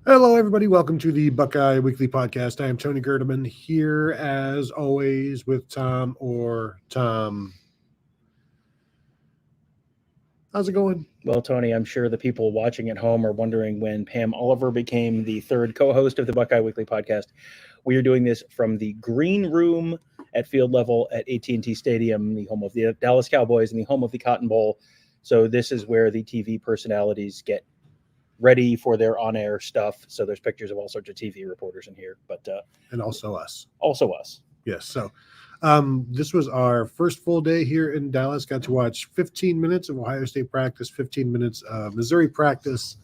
Hello, everybody. Welcome to the Buckeye Weekly Podcast. I am Tony Gerdeman here, as always, with Tom or Tom. How's it going? Well, Tony, I'm sure the people watching at home are wondering when Pam Oliver became the third co-host of the Buckeye Weekly Podcast. We are doing this from the green room at field level at AT&T Stadium, the home of the Dallas Cowboys and the home of the Cotton Bowl. So this is where the TV personalities get ready for their on-air stuff. So there's pictures of all sorts of TV reporters in here, but and also us. Also us. Yes. So this was our first full day here in Dallas. Got to watch 15 minutes of Ohio State practice, 15 minutes of Missouri practice,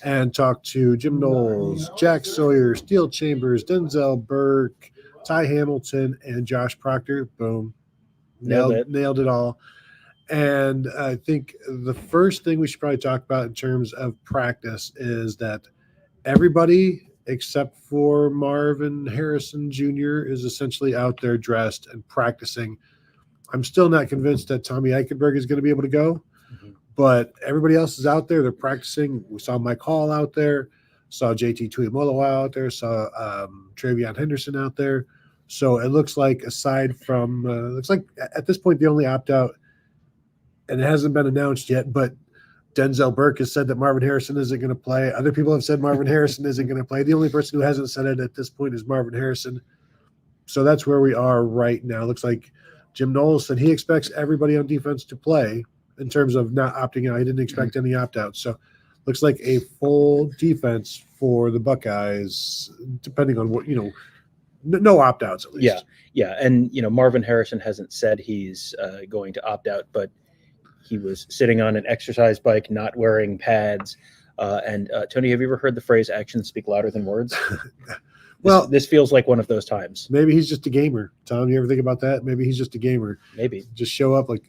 and talk to Jim Knowles, Jack Sawyer, Steele Chambers, Denzel Burke, Ty Hamilton, and Josh Proctor. Boom. Nailed it all. And I think the first thing we should probably talk about in terms of practice is that everybody except for Marvin Harrison Jr. is essentially out there dressed and practicing. I'm still not convinced that Tommy Eichenberg is going to be able to go, but everybody else is out there. They're practicing. We saw Mike Hall out there, saw JT Tuimoloau out there, saw Travion Henderson out there. So it looks like aside from looks like at this point the only opt-out, and it hasn't been announced yet, but Denzel Burke has said that Marvin Harrison isn't going to play. Other people have said Marvin Harrison isn't going to play. The only person who hasn't said it at this point is Marvin Harrison. So that's where we are right now. Looks like Jim Knowles said he expects everybody on defense to play in terms of not opting out. He didn't expect any opt-outs. So looks like a full defense for the Buckeyes, depending on what, no opt-outs at least. Yeah. And, Marvin Harrison hasn't said he's going to opt out, but he was sitting on an exercise bike, not wearing pads. And Tony, have you ever heard the phrase "actions speak louder than words"? Well, this feels like one of those times. Maybe he's just a gamer. Tom, you ever think about that? Maybe he's just a gamer. Maybe just show up like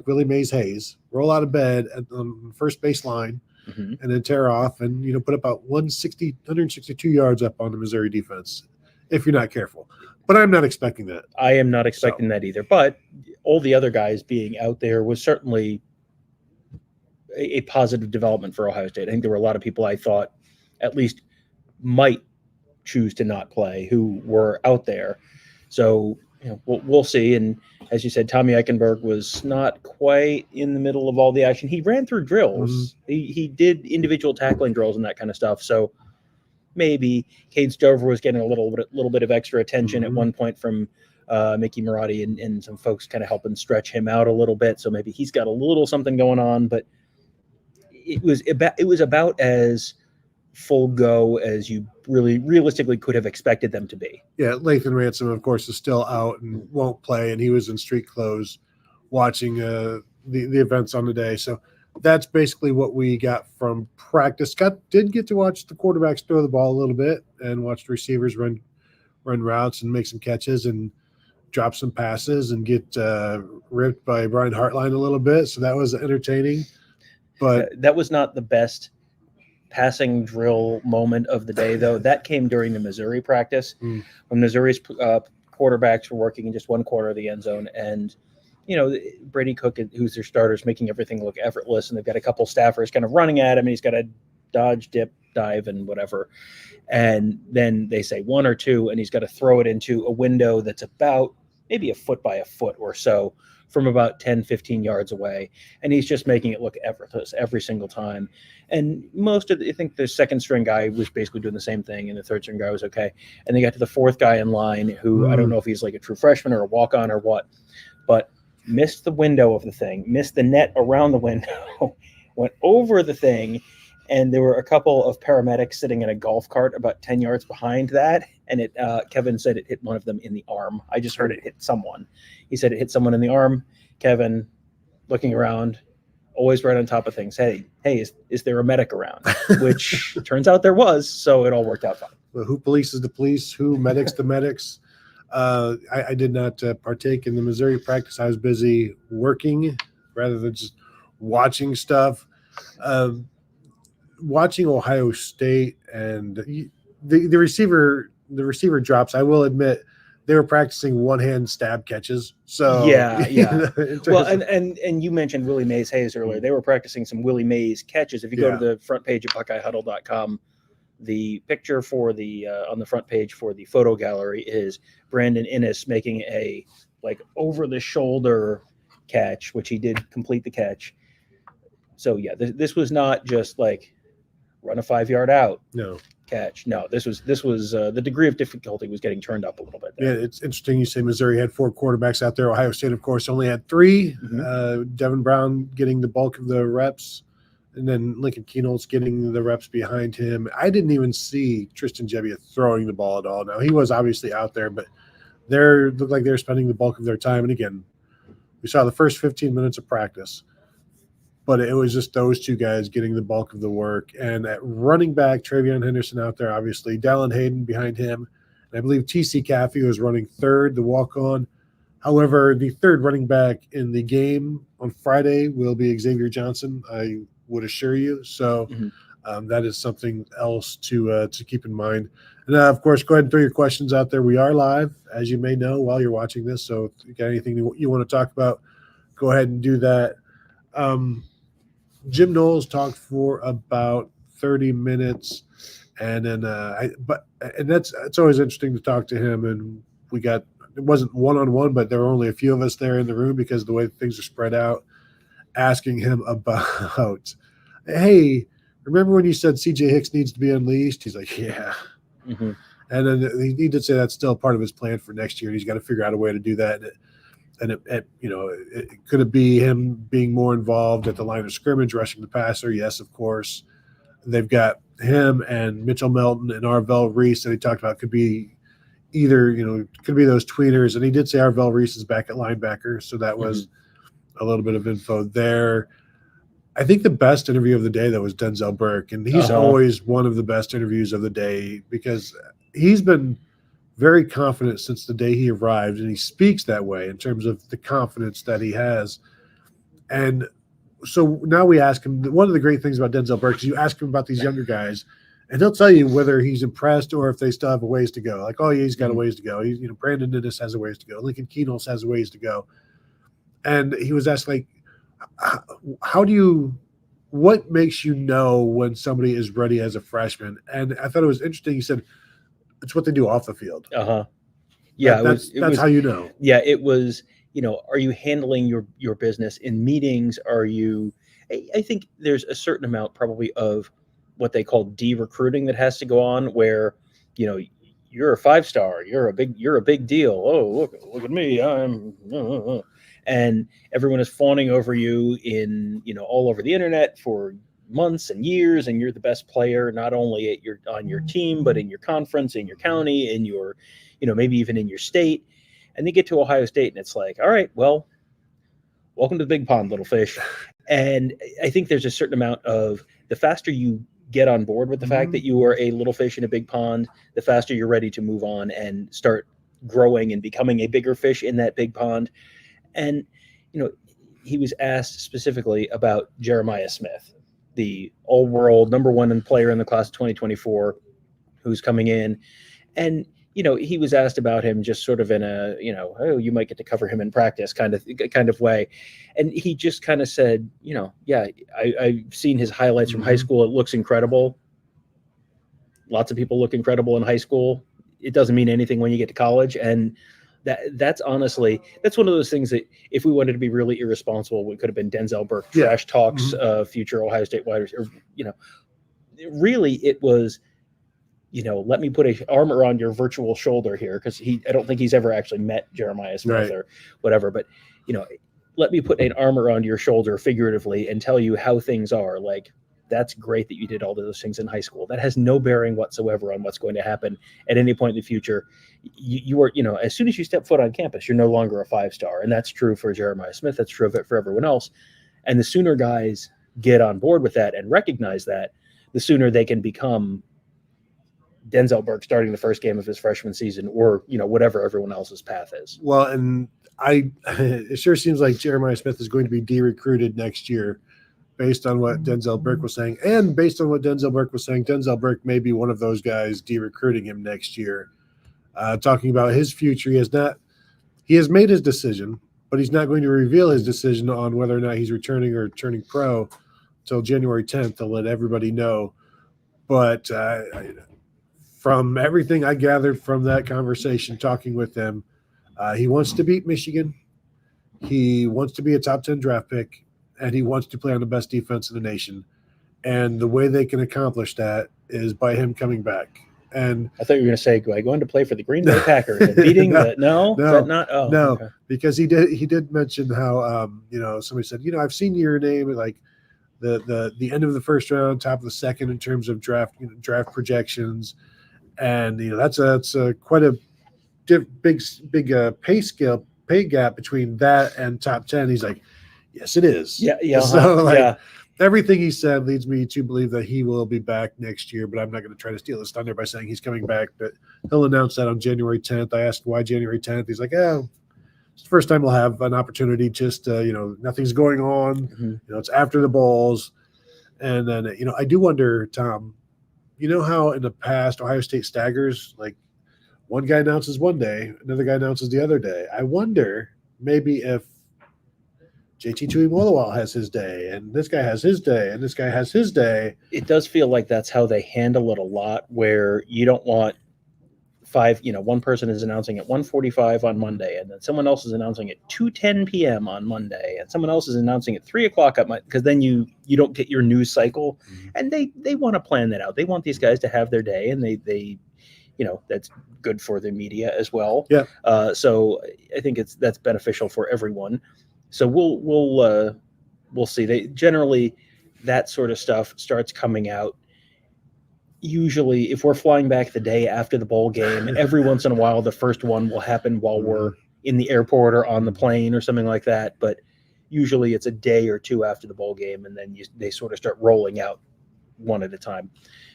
Willie Mays Hayes, roll out of bed at the first base line, and then tear off and put about 162 yards up on the Missouri defense if you're not careful. But I'm not expecting that. I am not expecting that either. But all the other guys being out there was certainly a positive development for Ohio State. I think there were a lot of people I thought at least might choose to not play who were out there. So we'll see. And as you said, Tommy Eichenberg was not quite in the middle of all the action. He ran through drills. He did individual tackling drills and that kind of stuff. So maybe Cade Stover was getting a little bit of extra attention at one point from Mickey Marotti and some folks kind of helping stretch him out a little bit. So maybe he's got a little something going on, but it was about as full go as you really realistically could have expected them to be. Yeah, Lathan Ransom, of course, is still out and won't play, and he was in street clothes watching the events on the day. So that's basically what we got from practice. Did get to watch the quarterbacks throw the ball a little bit and watch the receivers run routes and make some catches and drop some passes and get ripped by Brian Hartline a little bit. So that was entertaining. But that was not the best passing drill moment of the day, though. That came during the Missouri practice when Missouri's quarterbacks were working in just one corner of the end zone. And Brady Cook, who's their starter, is making everything look effortless, and they've got a couple staffers kind of running at him, and he's got to dodge, dip, dive, and whatever. And then they say one or two, and he's got to throw it into a window that's about maybe a foot by a foot or so from about 10, 15 yards away. And he's just making it look effortless every single time. And I think the second string guy was basically doing the same thing, and the third string guy was okay. And they got to the fourth guy in line who I don't know if he's like a true freshman or a walk-on or what, but missed the window of the thing, missed the net around the window, went over the thing, and there were a couple of paramedics sitting in a golf cart about 10 yards behind that, and Kevin said it hit one of them in the arm. I just heard it hit someone. He said it hit someone in the arm. Kevin, looking around, always right on top of things. Hey, is there a medic around? Which turns out there was, so it all worked out fine. Well, who polices the police? Who medics the medics? I did not partake in the Missouri practice. I was busy working rather than just watching stuff. Watching Ohio State and the receiver drops, I will admit they were practicing one-hand stab catches. So yeah. Well, and you mentioned Willie Mays Hayes earlier. They were practicing some Willie Mays catches. If you go to the front page of BuckeyeHuddle.com, the picture for the on the front page for the photo gallery is Brandon Innes making a like over the shoulder catch, which he did complete the catch. So yeah, this was not just like run a 5-yard out No. catch. No, this was the degree of difficulty was getting turned up a little bit there. Yeah, it's interesting you say Missouri had 4 quarterbacks out there. Ohio State, of course, only had 3. Devin Brown getting the bulk of the reps, and then Lincoln Keenholz getting the reps behind him. I didn't even see Tristan Gebbia throwing the ball at all. Now, he was obviously out there, but looked like they're spending the bulk of their time. And again, we saw the first 15 minutes of practice, but it was just those 2 guys getting the bulk of the work. And at running back, Travion Henderson out there, obviously. Dallin Hayden behind him. And I believe T.C. Caffey was running third, the walk-on. However, the third running back in the game on Friday will be Xavier Johnson, I would assure you. So that is something else to keep in mind. And, of course, go ahead and throw your questions out there. We are live, as you may know, while you're watching this. So if you got anything you want to talk about, go ahead and do that. Jim Knowles talked for about 30 minutes, and then it's always interesting to talk to him. And it wasn't one-on-one, but there were only a few of us there in the room because of the way things are spread out, asking him about, hey, remember when you said CJ Hicks needs to be unleashed? He's like, yeah. And then he did say that's still part of his plan for next year. And he's got to figure out a way to do that. And could it be him being more involved at the line of scrimmage, rushing the passer? Yes, of course. They've got him and Mitchell Melton and Arvell Reese that he talked about could be either, could be those tweeners. And he did say Arvell Reese is back at linebacker. So that was a little bit of info there. I think the best interview of the day, though, was Denzel Burke. And he's always one of the best interviews of the day because he's been very confident since the day he arrived, and he speaks that way in terms of the confidence that he has. And so now we ask him, one of the great things about Denzel Burke is you ask him about these younger guys, and he'll tell you whether he's impressed or if they still have a ways to go. Like, oh, yeah, he's got a ways to go. Brandon Innes has a ways to go. Lincoln Keenholz has a ways to go. And he was asked, like, what makes you know when somebody is ready as a freshman? And I thought it was interesting. He said, it's what they do off the field. Yeah, that's how you know. Yeah, it was. Are you handling your business in meetings? I think there's a certain amount probably of what they call de-recruiting that has to go on, where you're a 5-star, you're a big deal. Oh, look at me, I'm. And everyone is fawning over you in all over the internet for months and years, and you're the best player not only on your team but in your conference, in your county, in your maybe even in your state. And they get to Ohio State and it's like, all right, well, welcome to the big pond, little fish. And I think there's a certain amount of, the faster you get on board with the fact that you are a little fish in a big pond, the faster you're ready to move on and start growing and becoming a bigger fish in that big pond. And he was asked specifically about Jeremiah Smith, the all-world #1 player in the class of 2024, who's coming in. And, he was asked about him just sort of in a, oh, you might get to cover him in practice kind of way. And he just kind of said, yeah, I've seen his highlights from high school. It looks incredible. Lots of people look incredible in high school. It doesn't mean anything when you get to college. And that's honestly, that's one of those things that if we wanted to be really irresponsible, it could have been Denzel Burke trash talks, future Ohio State wide receiver. Really it was, let me put an arm around your virtual shoulder here, because I don't think he's ever actually met Jeremiah Smith or whatever, but let me put an arm around your shoulder figuratively and tell you how things are. Like, that's great that you did all those things in high school. That has no bearing whatsoever on what's going to happen at any point in the future. You are, as soon as you step foot on campus, you're no longer a 5-star. And that's true for Jeremiah Smith. That's true for everyone else. And the sooner guys get on board with that and recognize that, the sooner they can become Denzel Burke starting the first game of his freshman season, or, whatever everyone else's path is. Well, and it sure seems like Jeremiah Smith is going to be de-recruited next year, based on what Denzel Burke was saying. And based on what Denzel Burke was saying, Denzel Burke may be one of those guys de-recruiting him next year. Talking about his future, he has made his decision, but he's not going to reveal his decision on whether or not he's returning or turning pro until January 10th to let everybody know But from everything I gathered from that conversation, talking with him, he wants to beat Michigan. He wants to be a top 10 draft pick, and he wants to play on the best defense in the nation. And the way they can accomplish that is by him coming back. And I thought you were going to say, going to play for the Green Bay Packers and beating no, the no, no, is that not? Oh, no, okay. because he did mention how somebody said, I've seen your name at like the end of the first round, top of the second in terms of draft projections, and that's quite a big pay gap between that and top 10. He's like, yes, it is. Yeah. So everything he said leads me to believe that he will be back next year, but I'm not going to try to steal his thunder by saying he's coming back, but he'll announce that on January 10th. I asked why January 10th. He's like, it's the first time we'll have an opportunity, just nothing's going on. Mm-hmm. It's after the balls. And then, I do wonder, Tom, how in the past Ohio State staggers, like one guy announces one day, another guy announces the other day. I wonder maybe if JT Tuimoloau has his day, and this guy has his day, and this guy has his day. It does feel like that's how they handle it a lot, where you don't want one person is announcing at 1:45 on Monday, and then someone else is announcing at 2:10 p.m. on Monday, and someone else is announcing at 3 o'clock at Monday, because then you don't get your news cycle. Mm-hmm. And they want to plan that out. They want these guys to have their day, and they that's good for the media as well. Yeah. So I think that's beneficial for everyone. So we'll see. They generally, that sort of stuff starts coming out. Usually, if we're flying back the day after the bowl game, every once in a while, the first one will happen while we're in the airport or on the plane or something like that. But usually, it's a day or two after the bowl game, and then they sort of start rolling out one at a time.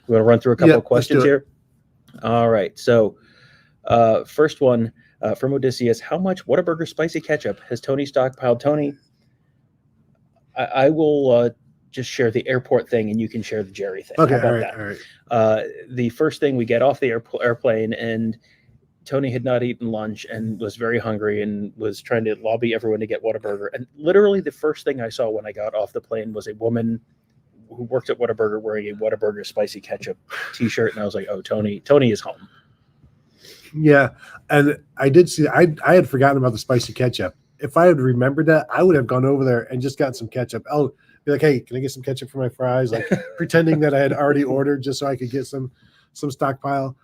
We want to run through a couple of questions here. All right. So, first one. From Odysseus, how much Whataburger spicy ketchup has Tony stockpiled? Tony, I will just share the airport thing, and you can share the Jerry thing. Okay, how about all that? All right. The first thing, we get off the airplane, and Tony had not eaten lunch and was very hungry and was trying to lobby everyone to get Whataburger. And literally the first thing I saw when I got off the plane was a woman who worked at Whataburger wearing a Whataburger spicy ketchup T-shirt, and I was like, oh, Tony is home. Yeah, and I did see. I had forgotten about the spicy ketchup. If I had remembered that, I would have gone over there and just got some ketchup. I'll be like, "Hey, can I get some ketchup for my fries?" Like pretending that I had already ordered just so I could get some stockpile.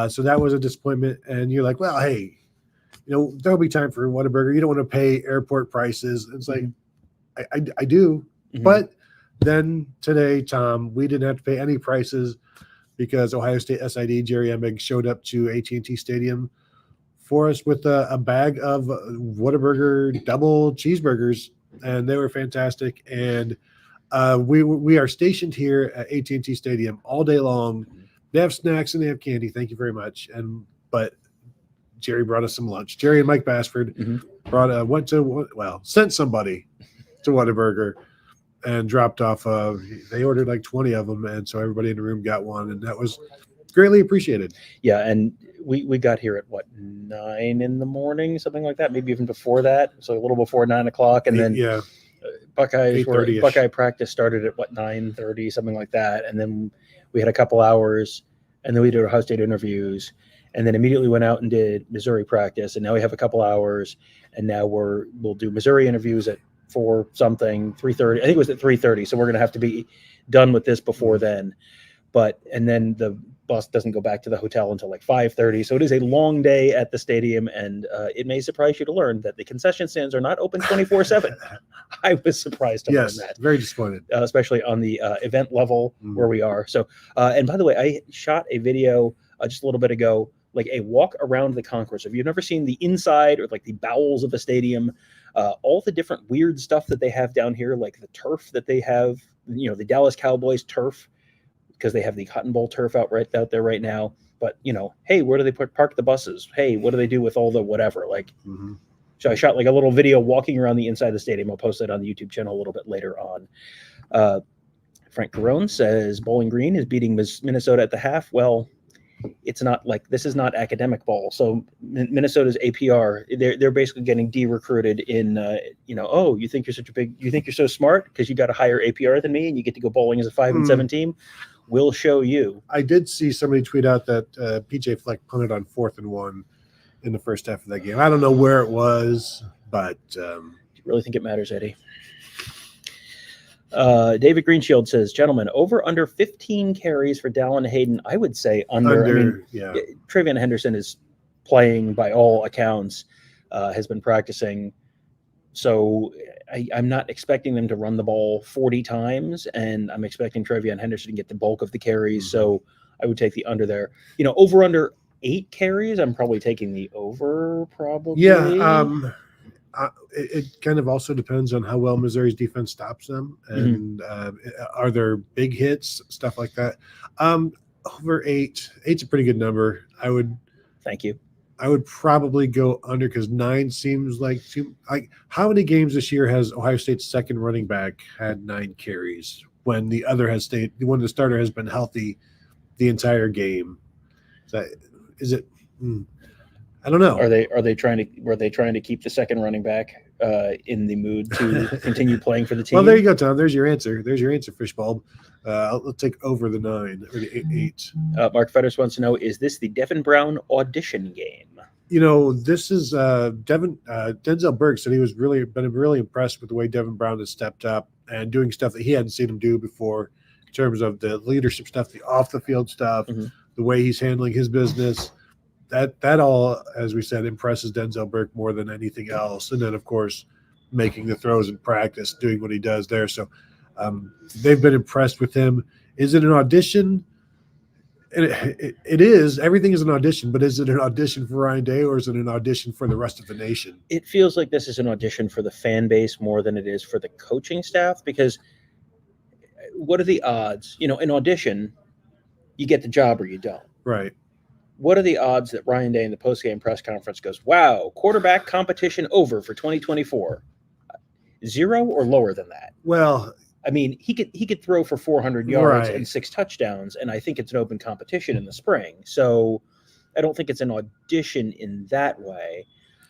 So that was a disappointment. And you're like, "Well, hey, there'll be time for Whataburger. You don't want to pay airport prices." It's like, I do, but then today, Tom, we didn't have to pay any prices, because Ohio State SID Jerry Emmig showed up to AT&T Stadium for us with a bag of Whataburger double cheeseburgers, and they were fantastic. And we are stationed here at AT&T Stadium all day long. They have snacks and they have candy. Thank you very much. But Jerry brought us some lunch. Jerry and Mike Bassford sent somebody to Whataburger and dropped off. They ordered like 20 of them, and so everybody in the room got one, and that was greatly appreciated. Yeah, and we got here at 9 in the morning, something like that, maybe even before that, so a little before 9 o'clock, and then Buckeye practice started at 9:30, something like that, and then we had a couple hours, and then we did Ohio State interviews, and then immediately went out and did Missouri practice, and now we have a couple hours, and now we'll do Missouri interviews at 3:30. I think it was at 3:30. So we're going to have to be done with this before then. And then the bus doesn't go back to the hotel until like 5:30. So it is a long day at the stadium, and it may surprise you to learn that the concession stands are not open 24/7. I was surprised to learn that. Very disappointed, especially on the event level where we are. So, and by the way, I shot a video just a little bit ago, like a walk around the concourse. If you've never seen the inside or like the bowels of the stadium, all the different weird stuff that they have down here, like the turf that they have, the Dallas Cowboys turf, because they have the Cotton Bowl turf out there right now. But, hey, where do they park the buses? Hey, what do they do with all the whatever? So I shot like a little video walking around the inside of the stadium. I'll post it on the YouTube channel a little bit later on. Frank Carone says Bowling Green is beating Minnesota at the half. Well, it's not like, this is not academic ball. So Minnesota's APR, they're basically getting de-recruited in, oh, you think you're so smart because you got a higher APR than me and you get to go bowling as a 5-7 team. will show you. I did see somebody tweet out that PJ Fleck punted on 4th and 1 in the first half of that game. I don't know where it was, but Do you really think it matters, Eddie? David Greenshield says, gentlemen, over under 15 carries for Dallin Hayden. I would say under. I mean, Travion Henderson is playing by all accounts, has been practicing. So I'm not expecting them to run the ball 40 times, and I'm expecting Travion Henderson to get the bulk of the carries. So I would take the under there. Over under 8 carries, I'm probably taking the over, probably. Yeah. It kind of also depends on how well Missouri's defense stops them, and are there big hits, stuff like that. Over 8. 8's a pretty good number. Thank you. I would probably go under because 9 seems like too. Like, how many games this year has Ohio State's second running back had 9 carries when the starter has been healthy the entire game? Is it? I don't know. Were they trying to keep the second running back in the mood to continue playing for the team? Well, there you go, Tom. There's your answer. Fishbulb. I'll take over the 9 or the 8. Mark Fetters wants to know: is this the Devin Brown audition game? This is Denzel Burke said he was been really impressed with the way Devin Brown has stepped up and doing stuff that he hadn't seen him do before in terms of the leadership stuff, the off the field stuff, the way he's handling his business. That all, as we said, impresses Denzel Burke more than anything else. And then, of course, making the throws in practice, doing what he does there. So they've been impressed with him. Is it an audition? It is. Everything is an audition, but is it an audition for Ryan Day or is it an audition for the rest of the nation? It feels like this is an audition for the fan base more than it is for the coaching staff, because what are the odds? An audition, you get the job or you don't. Right. What are the odds that Ryan Day in the postgame press conference goes, wow, quarterback competition over for 2024? 0 or lower than that? Well, I mean, he could throw for 400 yards and 6 touchdowns, and I think it's an open competition in the spring. So I don't think it's an audition in that way.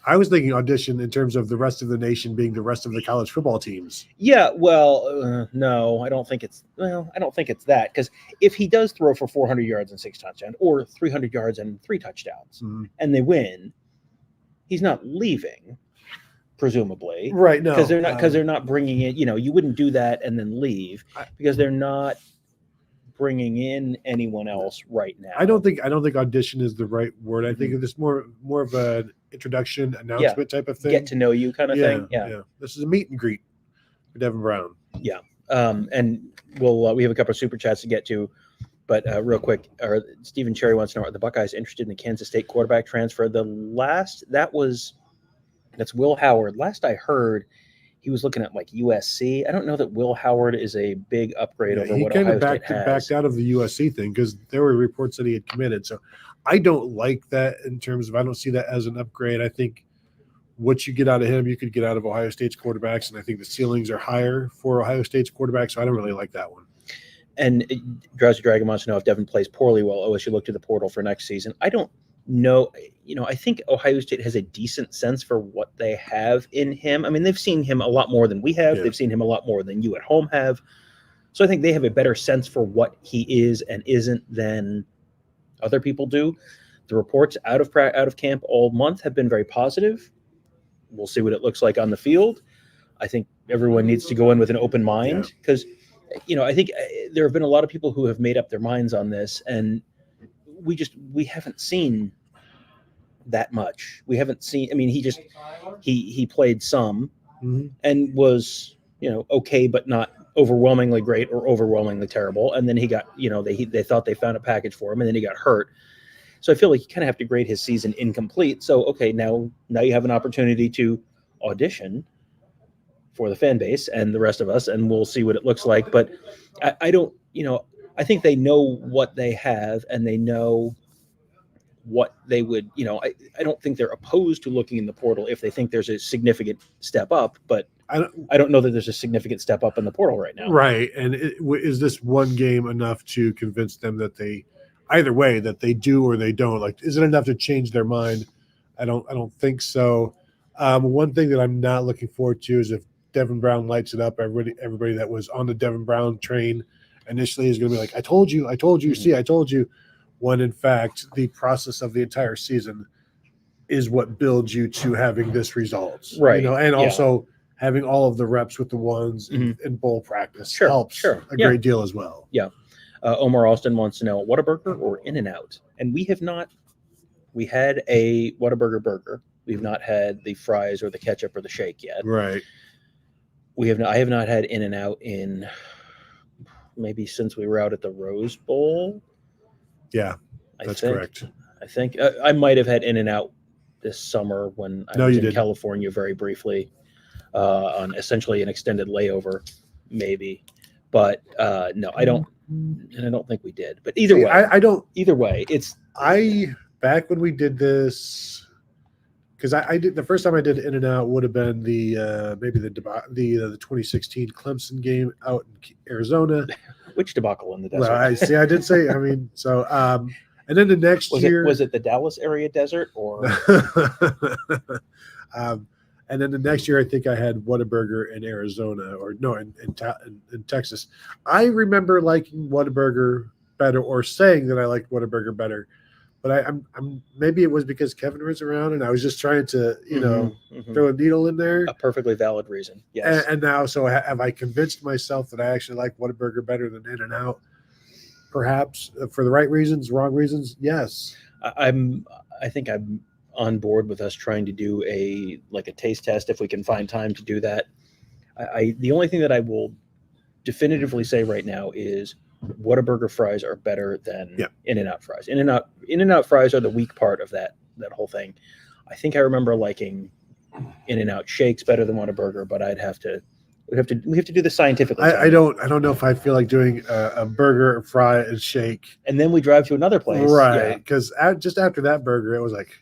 I was thinking audition in terms of the rest of the nation being the rest of the college football teams. Yeah, well, no, I don't think it's that, because if he does throw for 400 yards and 6 touchdowns or 300 yards and 3 touchdowns and they win, he's not leaving, presumably. Right, no. Because they're not bringing in, you wouldn't do that and then leave because they're not bringing in anyone else right now. I don't think audition is the right word. I think it's more of an introduction announcement type of thing. Get to know you kind of thing. Yeah. This is a meet and greet for Devin Brown. Yeah. And we have a couple of super chats to get to, but real quick, Stephen Cherry wants to know, are the Buckeyes interested in the Kansas State quarterback transfer? That's Will Howard. Last I heard, he was looking at like USC. I don't know that Will Howard is a big upgrade over what Ohio State has. He backed out of the USC thing because there were reports that he had committed. So I don't like that in terms of, I don't see that as an upgrade. I think what you get out of him, you could get out of Ohio State's quarterbacks, and I think the ceilings are higher for Ohio State's quarterbacks, so I don't really like that one. And Drowsy Dragon wants to know if Devin plays poorly, will OSU look to the portal for next season? I don't know. I think Ohio State has a decent sense for what they have in him. I mean, they've seen him a lot more than we have. Yeah. They've seen him a lot more than you at home have. So I think they have a better sense for what he is and isn't than other people do. The reports out of camp all month have been very positive. We'll see what it looks like on the field. I think everyone needs to go in with an open mind because, I think there have been a lot of people who have made up their minds on this, and we haven't seen that much. We haven't seen. I mean, he played some and was okay, but not overwhelmingly great or overwhelmingly terrible. And then he got they thought they found a package for him, and then he got hurt. So I feel like you kind of have to grade his season incomplete. So okay, now you have an opportunity to audition for the fan base and the rest of us, and we'll see what it looks like. But I don't. I think they know what they have, and they know what they would, I don't think they're opposed to looking in the portal if they think there's a significant step up, but I don't know that there's a significant step up in the portal right now. Right. And is this one game enough to convince them that either way, that they do or they don't? Like, is it enough to change their mind? I don't think so. One thing that I'm not looking forward to is if Devin Brown lights it up, everybody that was on the Devin Brown train initially is going to be like, I told you, Mhm. see, I told you, when in fact the process of the entire season is what builds you to having this results, Right. and Yeah. also having all of the reps with the ones Mhm. in bowl practice Sure. helps Sure. a Yeah. great deal as well. Yeah. Omar Austin wants to know Whataburger or In-N-Out, and we have not. We had a Whataburger burger. We've not had the fries or the ketchup or the shake yet. Right. We have. Not, I have not had In-N-Out in maybe since we were out at the Rose Bowl. Yeah, I that's think. correct. I think I might have had In-N-Out this summer when I No, was you in didn't. California very briefly on essentially an extended layover, maybe. But no, I don't, and I don't think we did. But either way, I don't. Either way, it's Back when we did this, because I did the first time I did In and Out would have been the maybe the 2016 Clemson game out in Arizona. which debacle in the desert. Well, I did say. I mean, so and then the next year was it the Dallas area desert or and then the next year I think I had Whataburger in Arizona or no in Texas. I remember liking Whataburger better or saying that I liked Whataburger better. But I'm maybe it was because Kevin was around and I was just trying to, throw a needle in there. a perfectly valid reason? Yes. And now, so have I convinced myself that I actually like Whataburger better than In-N-Out? Perhaps for the right reasons, wrong reasons. Yes. I think I'm on board with us trying to do a taste test if we can find time to do that. The only thing that I will definitively say right now is Whataburger fries are better than In-N-Out fries. In-N-Out fries are the weak part of that whole thing. I think I remember liking In-N-Out shakes better than Whataburger, but we have to do this scientifically. I don't know if I feel like doing a burger, a fry, and shake. And then we drive to another place, right? Because just after that burger, it was like,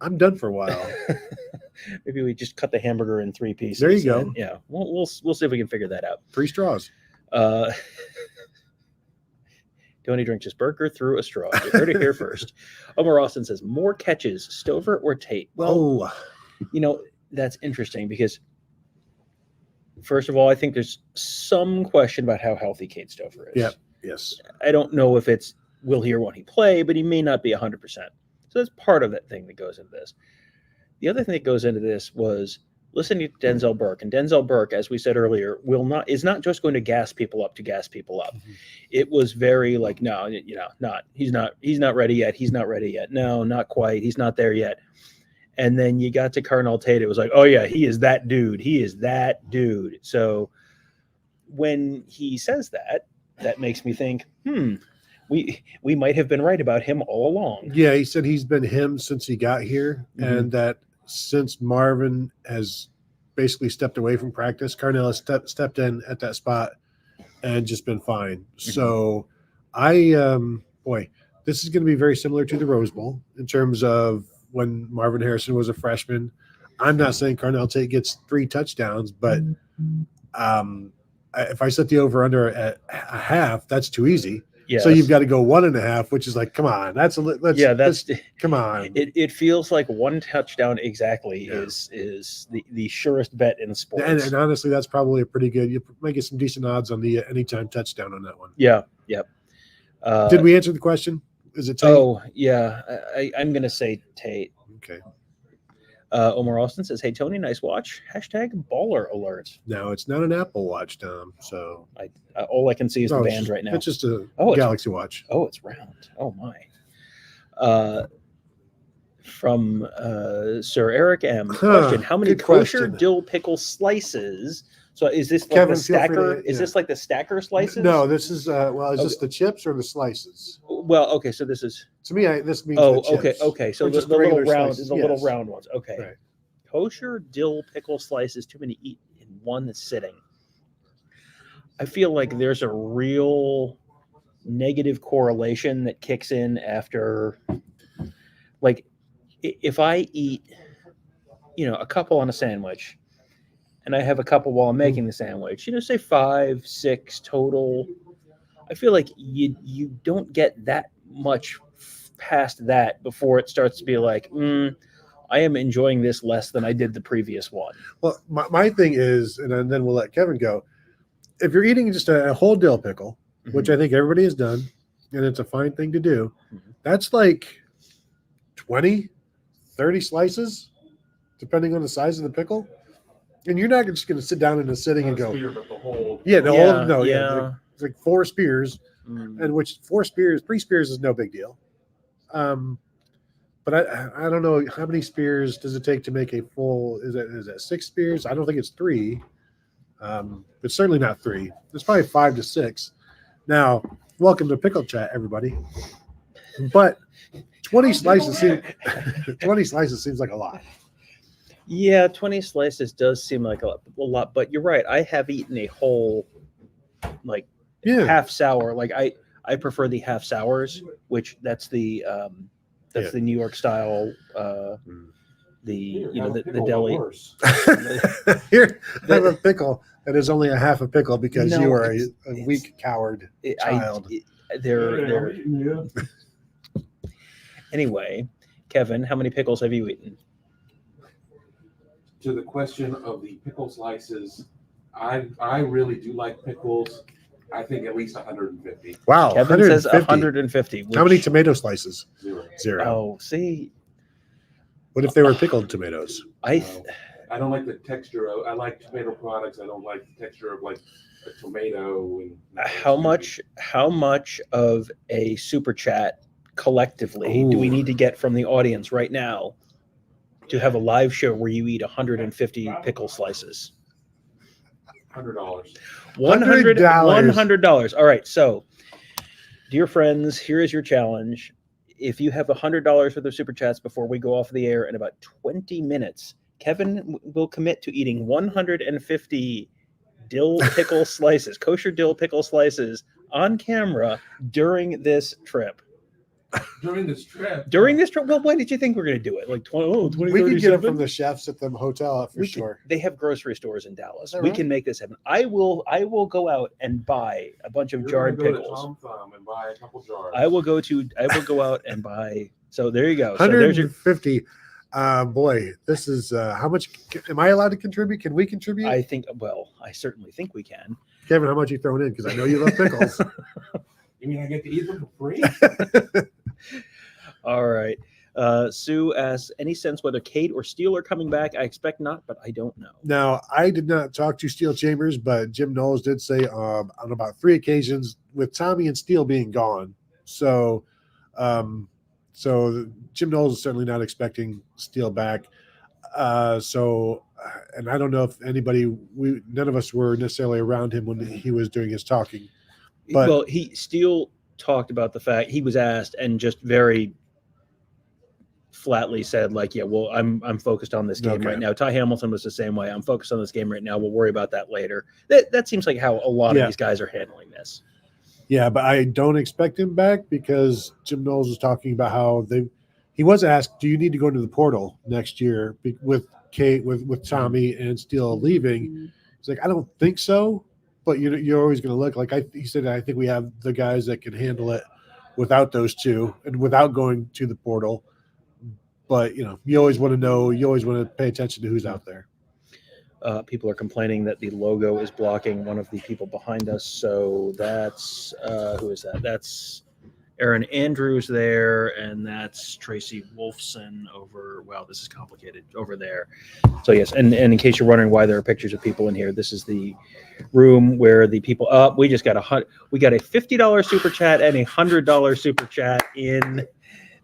I'm done for a while. Maybe we just cut the hamburger in 3 pieces. There you go. And, yeah, we'll see if we can figure that out. 3 straws. Tony drinks his burger through a straw. You heard it here first. Omar Austin says, more catches, Stover or Tate? Well, that's interesting because, first of all, I think there's some question about how healthy Cade Stover is. Yeah. Yes. I don't know if it's will he or won't he play, but he may not be 100%. So that's part of that thing that goes into this. The other thing that goes into this was listening to Denzel Burke, and Denzel Burke, as we said earlier, is not just going to gas people up. Mm-hmm. It was very like, no, he's not ready yet. He's not ready yet. No, not quite. He's not there yet. And then you got to Carnell Tate. It was like, oh yeah, he is that dude. He is that dude. So when he says that, that makes me think, we might have been right about him all along. Yeah, he said he's been him since he got here, and that since Marvin has basically stepped away from practice, Carnell has stepped in at that spot and just been fine. Mm-hmm. So this is going to be very similar to the Rose Bowl in terms of when Marvin Harrison was a freshman. I'm not saying Carnell Tate gets 3 touchdowns, but if I set the over under at a half, that's too easy. Yes. So you've got to go 1.5, which is like, come on, come on. It feels like 1 touchdown exactly is the surest bet in sports. And honestly, that's probably a pretty good. You might get some decent odds on the anytime touchdown on that one. Yeah. Yep. Did we answer the question? Is it Tate? Oh yeah, I'm gonna say Tate. Okay. Omar Austin says, "Hey Tony, nice watch. #baller alert." No, it's not an Apple Watch, Tom. So all I can see is the band right now. It's just a Galaxy Watch. Oh, it's round. Oh my. From Sir Eric M. Question: how many kosher dill pickle slices? So is this like the stacker? Is this like the stacker slices? No, this is is this the chips or the slices? Well, okay, so this is to me. This means okay. So the little round, little round ones. Okay, right. Kosher dill pickle slices. Too many to eat in one sitting. I feel like there's a real negative correlation that kicks in after, like, if I eat, a couple on a sandwich. And I have a couple while I'm making the sandwich, say 5, 6 total. I feel like you don't get that much past that before it starts to be like, I am enjoying this less than I did the previous one. Well, my thing is, and then we'll let Kevin go. if you're eating just a whole dill pickle, which Mhm. I think everybody has done, and it's a fine thing to do, Mhm. that's like 20, 30 slices, depending on the size of the pickle. And you're not just going to sit down in a sitting and go, but the whole. yeah, no, Yeah, yeah. It's like 4 spears, Mm. and which 3 spears is no big deal. But I don't know how many spears does it take to make a full. Is that 6 spears? I don't think it's 3. It's certainly not 3. It's probably 5 to 6. Now, welcome to Pickle Chat, everybody. But 20 slices seems like a lot. Yeah, 20 slices does seem like a lot, but you're right. I have eaten a whole, like, Yeah. half sour. Like I prefer the half sours, which that's the New York style. The deli. Here, I have a pickle that is only a half a pickle because No, you are a weak coward child. They're Anyway, Kevin, how many pickles have you eaten? To the question of the pickle slices, I really do like pickles. I think at least 150. Wow, Kevin says 150. How many tomato slices? 0. Oh, see, What if they were pickled tomatoes? I don't like the texture of. I like tomato products. I don't like the texture of like a tomato. And how much of a super chat collectively do we need to get from the audience right now to have a live show where you eat 150 pickle slices? $100. $100. All right. So, dear friends, here is your challenge. If you have $100 worth of super chats before we go off the air in about 20 minutes, Kevin will commit to eating 150 dill pickle slices, kosher dill pickle slices on camera during this trip. During this trip? Well, why did you think we were going to do it? Like 20, we could get it from the chefs at the hotel for sure. They have grocery stores in Dallas. We right? can make this happen. I will go out and buy a bunch of jarred go pickles. To Tom Thumb and buy a couple jars. I will go out and buy. So there you go. 150. Boy, this is how much am I allowed to contribute? Can we contribute? I certainly think we can. Kevin, how much you throwing in? Because I know you love pickles. You mean I get to eat them for free? All right. Sue asks, any sense whether Kate or Steele are coming back? I expect not, but I don't know. Now, I did not talk to Steele Chambers, but Jim Knowles did say on about 3 occasions with Tommy and Steele being gone. So Jim Knowles is certainly not expecting Steele back. And I don't know if none of us were necessarily around him when he was doing his talking. But Steele talked about the fact he was asked and just very flatly said, like, yeah, well, I'm focused on this game right now. Ty Hamilton was the same way. I'm focused on this game right now. We'll worry about that later. That seems like how a lot of these guys are handling this. Yeah, but I don't expect him back because Jim Knowles was talking about how he was asked, do you need to go into the portal next year with Kate, with Tommy and Steele leaving? He's like, I don't think so. But you're always going to look like he said. I think we have the guys that can handle it without those two and without going to the portal. But you always want to know. You always want to pay attention to who's out there. People are complaining that the logo is blocking one of the people behind us. So that's who is that? That's Aaron Andrews there, and that's Tracy Wolfson over. Wow, this is complicated over there. So yes, and in case you're wondering why there are pictures of people in here, this is the room where the people. We just got a $50 super chat and a $100 super chat in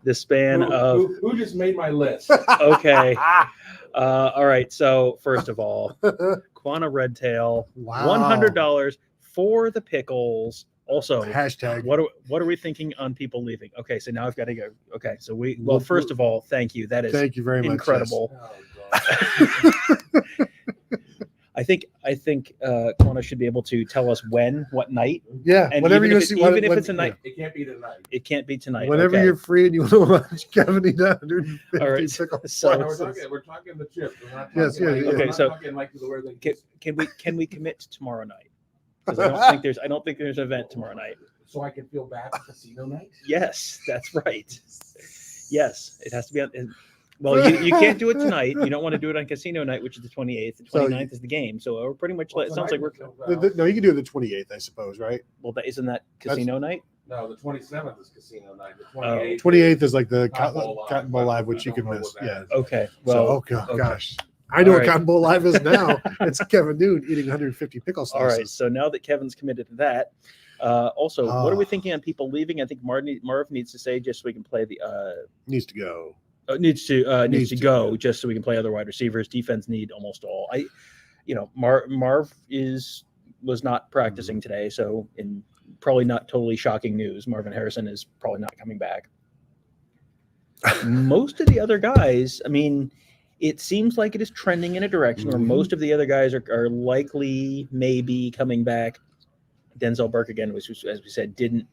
the span of. Who just made my list? Okay. All right. So first of all, Quana Redtail, wow. $100 for the pickles. Also, hashtag. What are we thinking on people leaving? Okay, so now I've got to go. Okay, so first of all, thank you. That is thank you very incredible. Much. Yes. I think Quana should be able to tell us what night. Yeah, and whenever even you if see, even if it's a night, it can't be tonight. It can't be tonight. Whenever you're free and you want to watch Kevin eat 150 all right. pickles. So we're talking the chip. We're not yes, talking yeah. Okay, so can we commit to tomorrow night? Because I don't think there's an event tomorrow night. So I can feel bad for casino night? Yes, that's right. Yes, it has to be on. Well, you can't do it tonight. You don't want to do it on casino night, which is the 28th. The So 29th is the game. So we're pretty much. It sounds like we're. No, you can do it the 28th, I suppose, right? Well, isn't that casino night? No, the 27th is casino night. The 28th. 28th is like the Cotton Bowl Bowl Live, Live, but which I you don't can know miss. what that Yeah. is. Okay. So, Well. oh gosh. I know All what right. Cotton Bowl Live is now. It's Kevin Noon eating 150 pickle All right. slices. So now that Kevin's committed to that, also, what are we Ah. thinking on people leaving? I think Marv needs to say just so we can play the. Needs to go. Needs to Needs to go go. just so we can play other wide receivers. Defense need almost all. Marv was not practicing today, so in probably not totally shocking news. Marvin Harrison is probably not coming back. Most of the other guys, I mean, it seems like it is trending in a direction where Mhm. most of the other guys are likely maybe coming back. Denzel Burke again, which was, as we said, didn't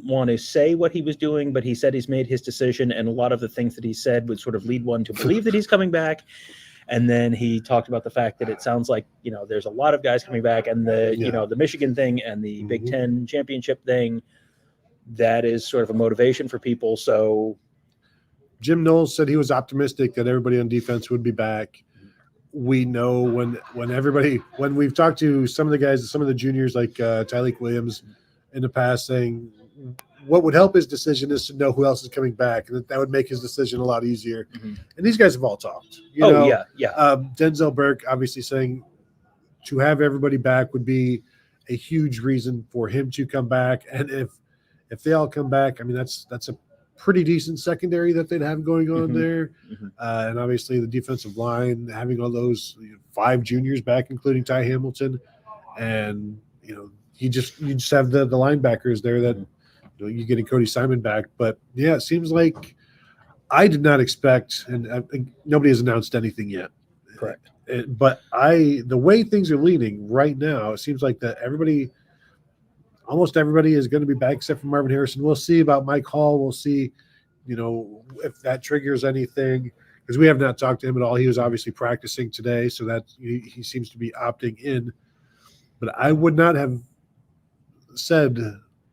want to say what he was doing, but he said he's made his decision, and a lot of the things that he said would sort of lead one to believe that he's coming back. And then he talked about the fact that it sounds like, there's a lot of guys coming back, and the Michigan thing and the Big Mhm. Ten championship thing, that is sort of a motivation for people. So Jim Knowles said he was optimistic that everybody on defense would be back. We know when we've talked to some of the guys, some of the juniors like Tyleek Williams in the past, saying what would help his decision is to know who else is coming back, and that would make his decision a lot easier. Mhm. And these guys have all talked. yeah. Denzel Burke obviously saying to have everybody back would be a huge reason for him to come back. And if they all come back, I mean, that's a pretty decent secondary that they'd have going on Mhm. there. Mhm. And obviously the defensive line, having all those 5 juniors back, including Ty Hamilton. And, you just have the linebackers there that you're getting Cody Simon back. But, yeah, it seems like I did not expect, and I think nobody has announced anything yet. Correct. But the way things are leaning right now, it seems like that almost everybody is going to be back except for Marvin Harrison. We'll see about Mike Hall. We'll see, if that triggers anything, because we have not talked to him at all. He was obviously practicing today, so that he seems to be opting in. But I would not have said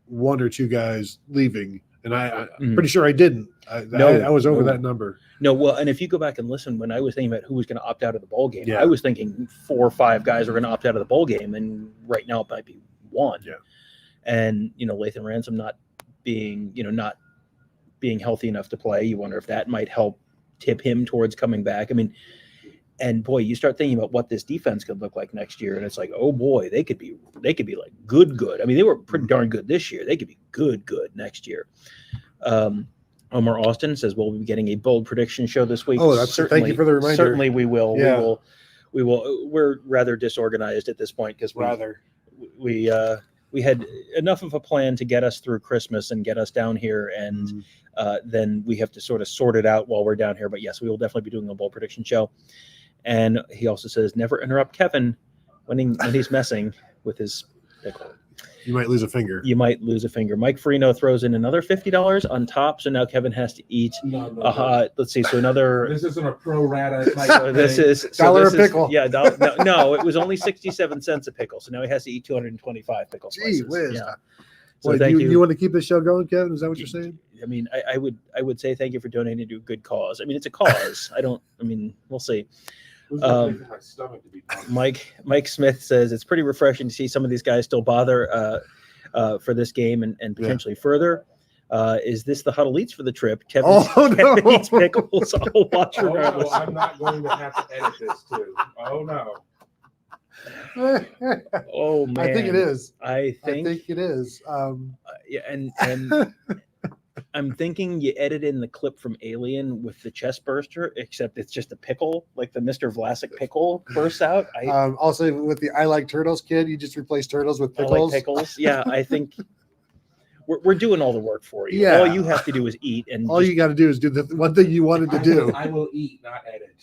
1 or 2 guys leaving, and I'm pretty sure I didn't. I was over that number. No, well, and if you go back and listen, when I was thinking about who was going to opt out of the bowl game, Yeah. I was thinking 4 or 5 guys were going to opt out of the bowl game, and right now it might be 1. Yeah. And Lathan Ransom not being healthy enough to play, you wonder if that might help tip him towards coming back. I mean, and boy, you start thinking about what this defense could look like next year, and it's like, oh boy, they could be like good. I mean, they were pretty darn good this year. They could be good next year. Omar Austin says we'll be getting a bold prediction show this week. Oh, thank you for the reminder. Certainly, we will. Yeah. We will. We're rather disorganized at this point because we had enough of a plan to get us through Christmas and get us down here, and then we have to sort of sort it out while we're down here. But yes, we will definitely be doing a bold prediction show. And he also says, never interrupt Kevin when he's messing with his pickle. You might lose a finger. You might lose a finger. Mike Farino throws in another $50 on top, so now Kevin has to eat. No. Let's see. So another. This isn't a pro rata type So of this thing. is $1 a pickle. Yeah, no, it was only 67 cents a pickle, so now he has to eat 225 pickle Gee slices. whiz. Yeah. So Well, thank you. You want to keep this show going, Kevin? Is that what you're saying? I mean, I would say thank you for donating to a good cause. I mean, it's a cause. We'll see. Who's gonna pay for my stomach to be pumped? Mike Smith says it's pretty refreshing to see some of these guys still bother for this game and potentially further. Is this the Huddle Eats for the trip? Kevin eats pickles. I'll watch Oh, no, regardless. I'm not going to have to edit this too. Oh no. Oh man, I think it is. I think it is. yeah, and I'm thinking you edit in the clip from Alien with the chest burster, except it's just a pickle, like the Mr. Vlasic pickle bursts out. Also, with the I like turtles kid, you just replace turtles with I pickles. like pickles. Yeah, I think we're doing all the work for you. Yeah. All you have to do is eat, and All you got to do is do the one thing you wanted to do. I will eat, not edit.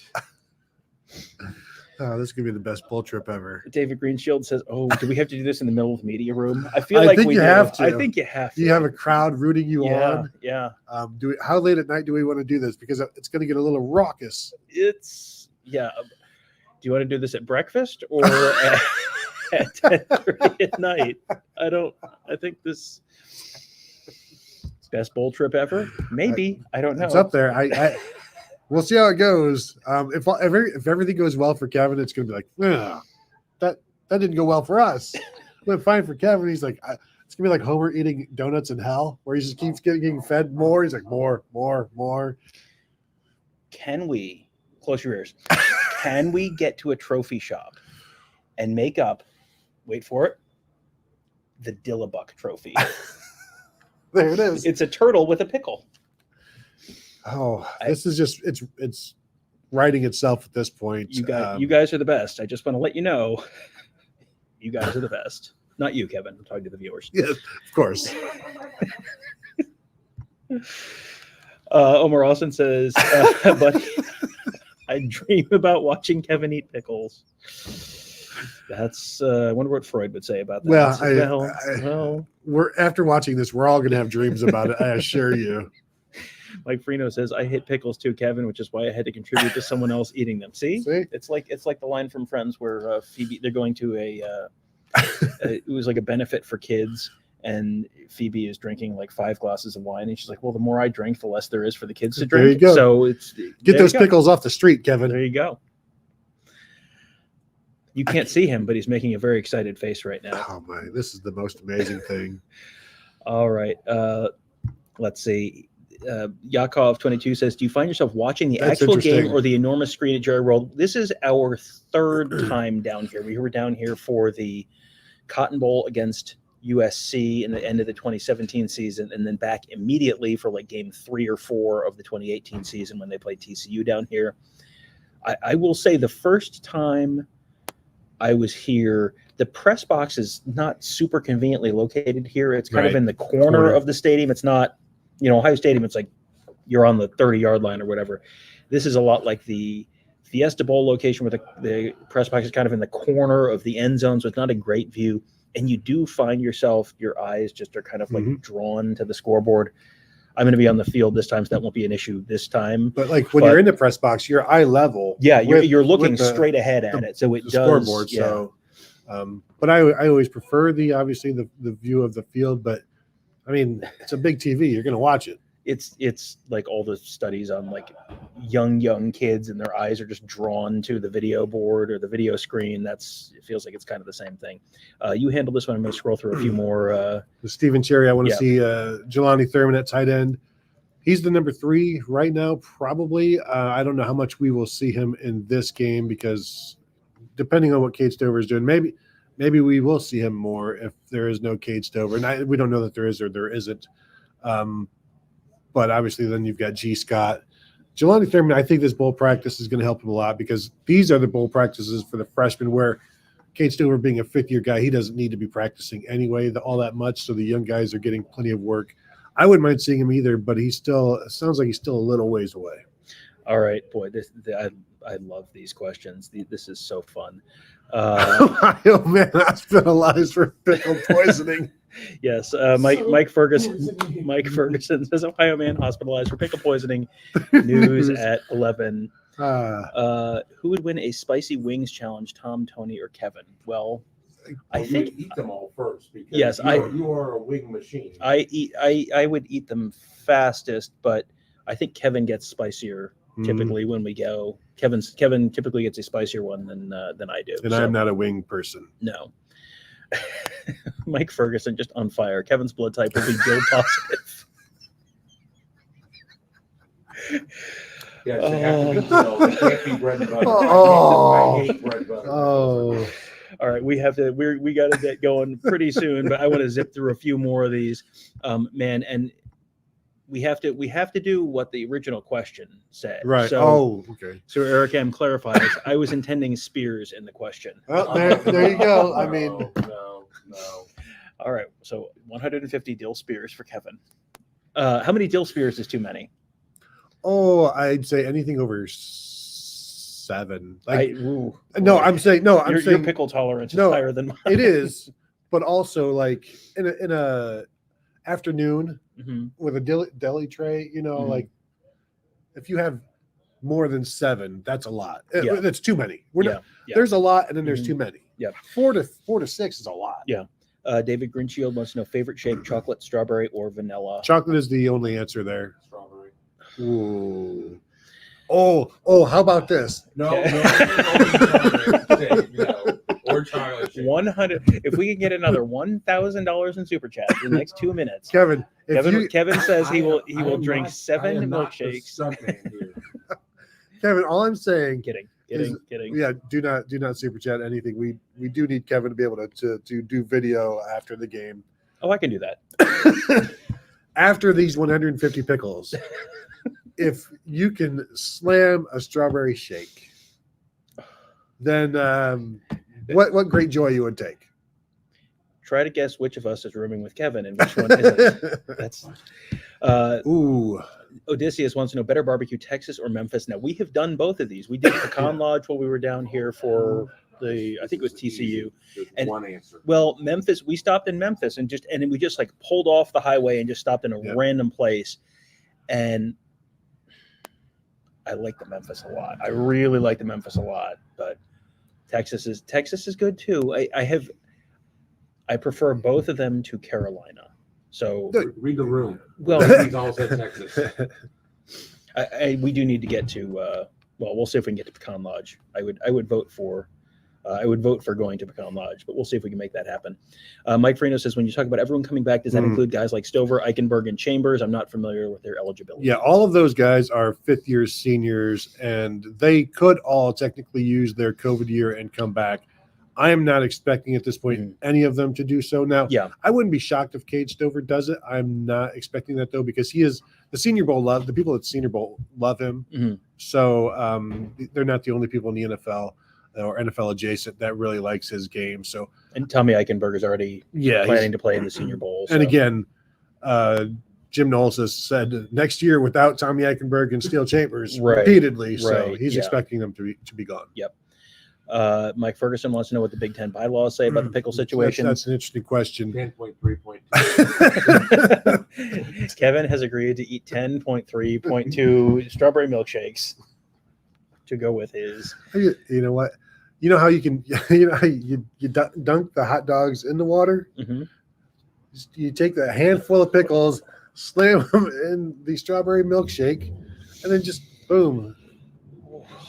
Oh, this is gonna be the best bowl trip ever. David Greenshield says, "Oh, do we have to do this in the middle of the media room?" I feel like think we you do. have to. I think you have to. You have a crowd rooting you on. Yeah. How late at night do we want to do this? Because it's going to get a little raucous. It's Do you want to do this at breakfast or at 10:30 at night? I think this. Best bowl trip ever? Maybe. I don't know. It's up there. We'll see how it goes. If everything goes well for Kevin, it's going to be like, that didn't go well for us. Went fine for Kevin. He's like, it's going to be like Homer eating donuts in hell, where he just keeps getting fed more. He's like, more. Can we, close your ears, can we get to a trophy shop and make up, wait for it, the Dillabuck trophy? There it is. It's a turtle with a pickle. Oh, this is just it's writing itself at this point. You guys are the best. I just want to let you know, you guys are the best. Not you, Kevin. I'm talking to the viewers. Yes, of course. Omar Austin says, buddy, I dream about watching Kevin eat pickles. That's I wonder what Freud would say about that. Well, we're after watching this, we're all going to have dreams about it. I assure you. Mike Freno says, I hate pickles too, Kevin, which is why I had to contribute to someone else eating them. See? It's like the line from Friends where Phoebe, they're going to it was like a benefit for kids, and Phoebe is drinking like 5 glasses of wine, and she's like, well, the more I drink, the less there is for the kids to drink. There you go. So get those pickles off the street, Kevin. There you go. You can't see him, but he's making a very excited face right now. Oh my, this is the most amazing thing. All right. Let's see. Yakov 22 says, do you find yourself watching the actual game or the enormous screen at Jerry World? This is our 3rd time down here. We were down here for the Cotton Bowl against USC in the end of the 2017 season, and then back immediately for like game 3 or 4 of the 2018 season when they played TCU down here. I will say the first time I was here, the press box is not super conveniently located here. It's kind of in the corner of the stadium. It's not, Ohio Stadium, it's like you're on the 30-yard line or whatever. This is a lot like the Fiesta Bowl location where the press box is kind of in the corner of the end zone, so it's not a great view. And you do find yourself, your eyes just are kind of like drawn to the scoreboard. I'm going to be on the field this time, so that won't be an issue this time. But when you're in the press box, you're eye level. Yeah, you're looking straight ahead at it, so it does. Scoreboard. Yeah. So, but I always prefer the view of the field. But I mean, it's a big TV. You're going to watch it. It's like all the studies on like young kids, and their eyes are just drawn to the video board or the video screen. It feels like it's kind of the same thing. You handle this one. I'm going to scroll through a few more. Stephen Cherry, I want to see Jelani Thurman at tight end. He's the number 3 right now, probably. I don't know how much we will see him in this game because depending on what Cade Stover is doing, maybe we will see him more if there is no Cade Stover. And we don't know that there is or there isn't. But obviously then you've got G. Scott. Jelani Thurman, I think this bowl practice is going to help him a lot because these are the bowl practices for the freshmen where Cade Stover being a 5th-year guy, he doesn't need to be practicing anyway all that much, so the young guys are getting plenty of work. I wouldn't mind seeing him either, but sounds like he's still a little ways away. All right, boy, I love these questions. This is so fun. Oh, man, hospitalized for pickle poisoning. Yes, Mike Ferguson says Ohio man hospitalized for pickle poisoning. News at 11. Who would win a spicy wings challenge, Tom, Tony, or Kevin? Well, I think eat them all first because you are a wing machine. I would eat them fastest, but I think Kevin gets spicier typically when we go. Kevin typically gets a spicier one than I do. And I'm not a wing person. No. Mike Ferguson just on fire. Kevin's blood type will be dill positive. Yes, they have to be dill. They can't be bread and butter. I hate bread and butter. Oh. All right, we got to get going pretty soon, but I want to zip through a few more of these, man. And we have to do what the original question said. Right. So, okay. So Eric M clarifies. I was intending spears in the question. Oh, there you go. I mean, no. All right. So 150 dill spears for Kevin. How many dill spears is too many? Oh, I'd say anything over 7. I'm saying your pickle tolerance is higher than mine. It is, but also like in a afternoon with a deli tray, like if you have more than 7, that's a lot. That's too many. There's a lot, and then there's too many. Yeah, 4 to 6 is a lot. Yeah, David Grinshield wants to know favorite shake: chocolate, strawberry, or vanilla. Chocolate is the only answer there. Strawberry. Ooh. Oh, how about this? No, or chocolate shake. 100. If we can get another $1,000 in super chat in the next 2 minutes, Kevin, Kevin says he will I am drink not- 7 I am not the milkshakes. stuntman here. Kevin, all I'm saying, Kidding. yeah, do not super chat anything. We do need Kevin to be able to do video after the game. Oh, I can do that. After these 150 pickles, if you can slam a strawberry shake, then what great joy you would take. Try to guess which of us is rooming with Kevin and which one isn't. That's Ooh. Odysseus wants to know better barbecue, Texas or Memphis. Now we have done both of these. We did Pecan Lodge while we were down here for I think it was TCU. There's And- one answer. Well, Memphis, we stopped in Memphis and then we just like pulled off the highway and just stopped in a Yeah. random place. And I like the Memphis a lot. I really like the Memphis a lot, but Texas is good too. I prefer both of them to Carolina. So Read the room. well, He's all said Texas. we do need to get to well, we'll see if we can get to Pecan Lodge. I would vote for going to Pecan Lodge, but we'll see if we can make that happen. Mike Farino says, when you talk about everyone coming back, does that include guys like Stover, Eichenberg, and Chambers? I'm not familiar with their eligibility. Yeah, all of those guys are fifth-year seniors, and they could all technically use their COVID year and come back. I am not expecting at this point any of them to do so. Now, Yeah. I wouldn't be shocked if Cade Stover does it. I'm not expecting that, though, because he is the Senior Bowl the people at Senior Bowl love him. Mhm. So they're not the only people in the NFL or NFL adjacent that really likes his game. So, And Tommy Eichenberg is already yeah, planning to play in the Senior Bowl. and so- again, Jim Knowles has said next year without Tommy Eichenberg and Steel Chambers Right, repeatedly. So right, he's yeah. expecting them to be gone. Mike Ferguson wants to know what the Big Ten bylaws say about the pickle situation. That's an interesting question. 10.3.2. Kevin has agreed to eat 10.3.2 strawberry milkshakes to go with his. You know what? You know how you can, you know how you dunk the hot dogs in the water? Mhm. You take the handful of pickles, slam them in the strawberry milkshake, and then just boom.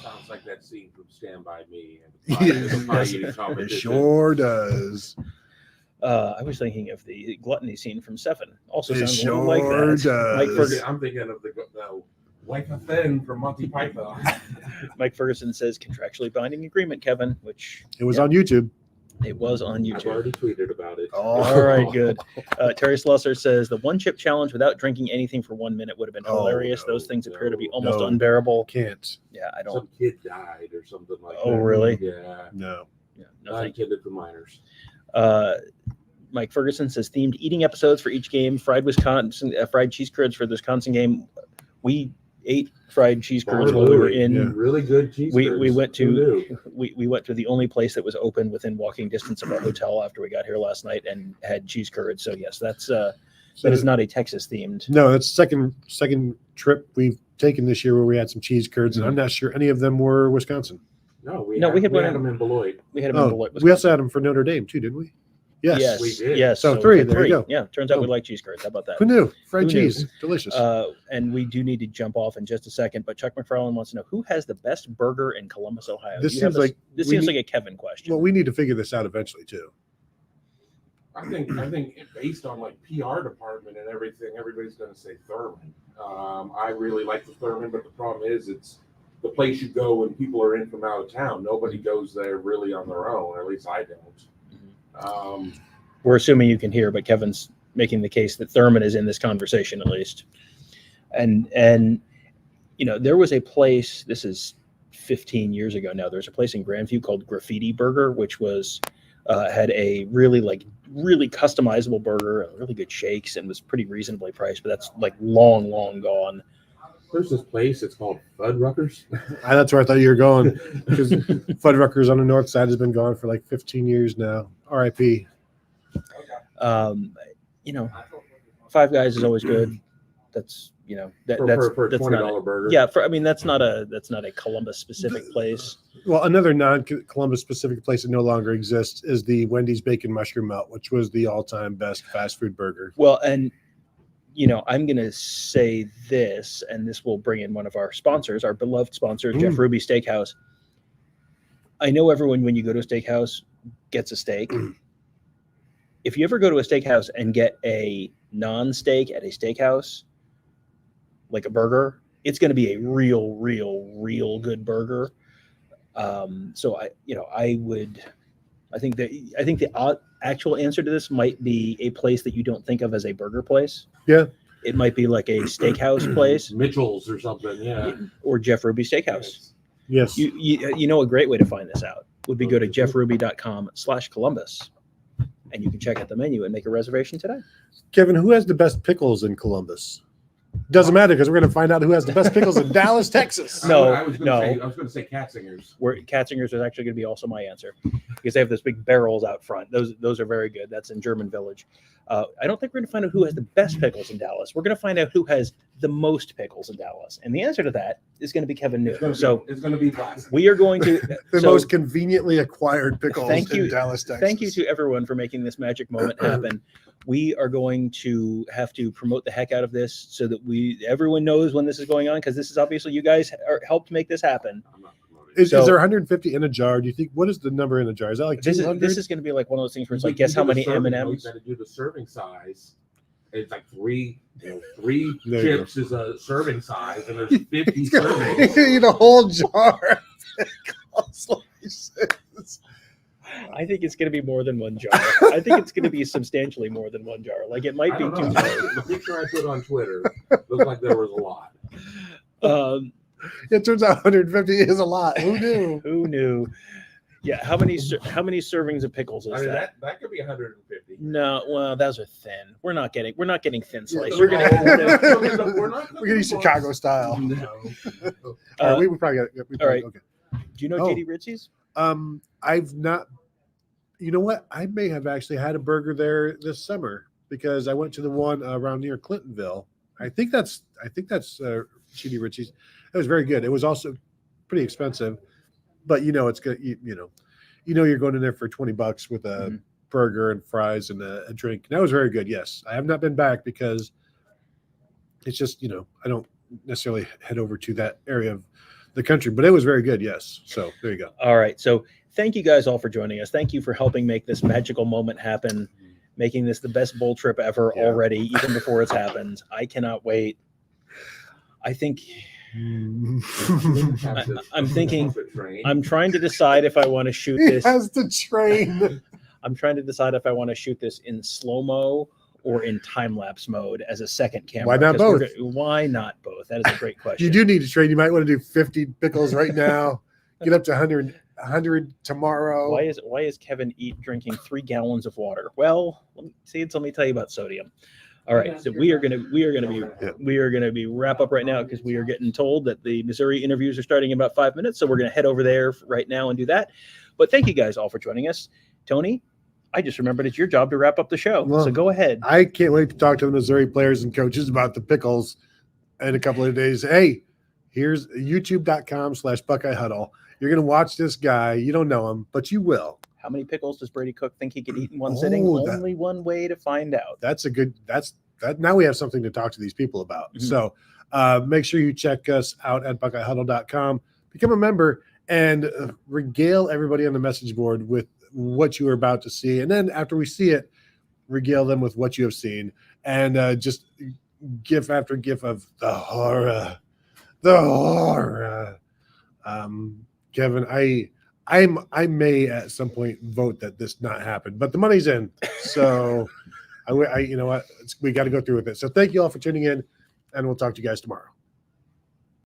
Sounds like that scene from Stand By Me. It sure does. I was thinking of the gluttony scene from Seven. Also It sounds a little like sure that. does. Mike Ferguson, I'm thinking of the Wife of Finn from Monty Python. Mike Ferguson says contractually binding agreement, Kevin, which It was on YouTube. it was on I've YouTube. already tweeted about it. All right, good. Terry Slusser says the one chip challenge without drinking anything for 1 minute would have been Oh, hilarious. no, Those things appear to be no, almost no. unbearable. Can't. Yeah, I don't. Some kid died or something like that. Oh, really? Yeah. No. Yeah, no, Not thank you. intended for minors. Mike Ferguson says themed eating episodes for each game. Fried cheese curds for the Wisconsin game. We ate fried cheese curds while we were in. Yeah. Really good cheese. We curds. went Who to knew? we went to the only place that was open within walking distance of our hotel after we got here last night and had cheese curds. So yes, that is not a Texas themed. No, that's second trip we've taken this year where we had some cheese curds, and I'm not sure any of them were Wisconsin. No, we we had had one in- them in Beloit. We had them in Oh, Beloit, we also had them for Notre Dame too, didn't we? Yes. Yes, We did. yes. So we three, had there you go. Yeah, turns out we Oh. like cheese curds. How about that? Who knew? Fried Who knew? cheese, delicious. And we do need to jump off in just a second. But Chuck McFarland wants to know who has the best burger in Columbus, Ohio. This Do you have seems like this we seems need- like a Kevin question. Well, we need to figure this out eventually too. I think based on like PR department and everything, everybody's going to say Thurman. I really like the Thurman, but the problem is it's the place you go when people are in from out of town. Nobody goes there really on their own. At least I don't. We're assuming you can hear, but Kevin's making the case that Thurman is in this conversation at least. And you know, there was a place, this is 15 years ago now, there's a place in Grandview called Graffiti Burger, which was had a really customizable burger and really good shakes and was pretty reasonably priced, but that's like long gone. There's this place. It's called Fuddruckers. That's where I thought you were going, because Fuddruckers on the north side has been gone for like 15 years now. R.I.P. You know, Five Guys is always good. that's for a that's $20 not burger. yeah. That's not a Columbus specific place. Well, another non-Columbus specific place that no longer exists is the Wendy's Bacon Mushroom Melt, which was the all-time best fast food burger. Well, and I'm going to say this, and this will bring in one of our sponsors, our beloved sponsor, Jeff Ruby Steakhouse. I know everyone, when you go to a steakhouse, gets a steak. If you ever go to a steakhouse and get a non-steak at a steakhouse, like a burger, it's going to be a real good burger. So I think the actual answer to this might be a place that you don't think of as a burger place. Yeah. It might be like a steakhouse place, Mitchell's or something. Yeah. or Jeff Ruby Steakhouse. Yes. You know, a great way to find this out would be go to jeffruby.com/Columbus, and you can check out the menu and make a reservation today. Kevin, who has the best pickles in Columbus? Doesn't matter, because we're going to find out who has the best pickles in Dallas, Texas. I was going to say Katzinger's. Katzinger's is actually going to be also my answer, because they have those big barrels out front. Those are very good. That's in German Village. I don't think we're going to find out who has the best pickles in Dallas. We're going to find out who has the most pickles in Dallas, and the answer to that is going to be Kevin New. It's going to be classic. We are going to the most conveniently acquired pickles in Dallas, Texas. Thank you to everyone for making this magic moment happen. We are going to have to promote the heck out of this so that everyone knows when this is going on, because this is obviously you guys helped make this happen. Is there 150 in a jar? Do you think, what is the number in a jar? Is that like 200? This is going to be like one of those things where it's like, guess how many M&Ms? You got to do the serving size. It's like three chips is a serving size, and there's 50 servings. You need a whole jar. I think it's going to be more than one jar. I think it's going to be substantially more than one jar. Like, it might be two jars. The picture I put on Twitter looked like there was a lot. It turns out 150 is a lot. Who knew? Who knew? Yeah. How many servings of pickles is that? That could be 150. No, well, those are thin. We're not getting thin slice. We're gonna use Chicago style. No. All right, we probably got. All right. Okay. Do you know JD Ritzy's? I've not. You know what? I may have actually had a burger there this summer, because I went to the one around near Clintonville. I think that's JD Ritzy's. It was very good. It was also pretty expensive, but it's good. You're going in there for $20 with a burger and fries and a drink. And that was very good. Yes, I have not been back because it's just I don't necessarily head over to that area of the country, but it was very good. Yes. So there you go. All right. So thank you guys all for joining us. Thank you for helping make this magical moment happen, making this the best bowl trip ever already, even before it's happened. I cannot wait. I think I'm thinking. I'm trying to decide if I want to shoot this. He has the train. I'm trying to decide if I want to shoot this in slow-mo or in time-lapse mode as a second camera. Why not both? Why not both? That is a great question. You do need to train. You might want to do 50 pickles right now. Get up to 100 tomorrow. Why is Kevin drinking 3 gallons of water? Well, let me tell you about sodium. All right, so we are gonna be wrap up right now, because we are getting told that the Missouri interviews are starting in about 5 minutes. So we're gonna head over there right now and do that. But thank you guys all for joining us. Tony, I just remembered it's your job to wrap up the show. Well, so go ahead. I can't wait to talk to the Missouri players and coaches about the pickles in a couple of days. Hey, here's youtube.com/Buckeye Huddle. You're gonna watch this guy. You don't know him, but you will. How many pickles does Brady Cook think he could eat in one sitting? Only one way to find out. That's now we have something to talk to these people about. Mm-hmm. So make sure you check us out at BuckeyeHuddle.com. Become a member and regale everybody on the message board with what you are about to see. And then after we see it, regale them with what you have seen. And just gif after gif of the horror. Kevin, I may at some point vote that this not happen, but the money's in. So I you know what? We got to go through with it. So thank you all for tuning in, and we'll talk to you guys tomorrow.